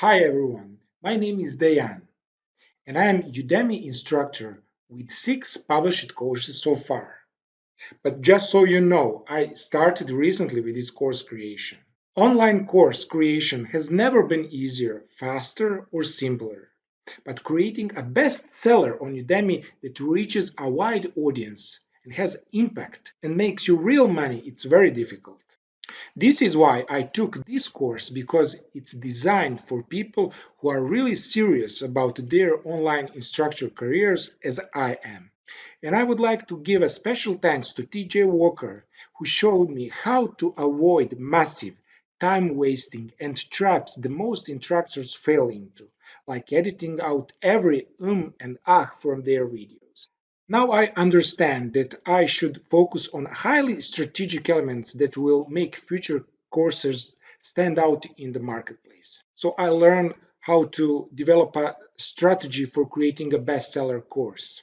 Hi everyone, my name is Dejan and I am Udemy instructor with 6 published courses so far. But just so you know, I started recently with this course creation. Online course creation has never been easier, faster, or simpler. But creating a bestseller on Udemy that reaches a wide audience and has impact and makes you real money, it's very difficult. This is why I took this course because it's designed for people who are really serious about their online instructor careers as I am. And I would like to give a special thanks to TJ Walker, who showed me how to avoid massive time wasting and traps the most instructors fail into, like editing out every and from their videos. Now I understand that I should focus on highly strategic elements that will make future courses stand out in the marketplace. So I learned how to develop a strategy for creating a bestseller course,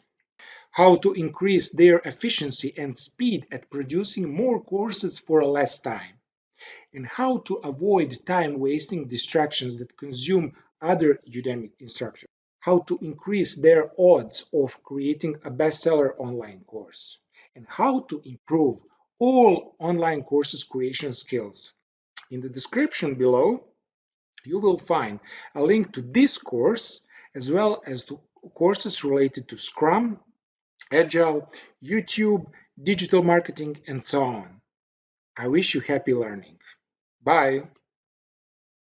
how to increase their efficiency and speed at producing more courses for less time, and how to avoid time-wasting distractions that consume other Udemy instructors, how to increase their odds of creating a bestseller online course, and how to improve all online courses creation skills. In the description below, you will find a link to this course as well as to courses related to Scrum, Agile, YouTube, digital marketing, and so on. I wish you happy learning. Bye.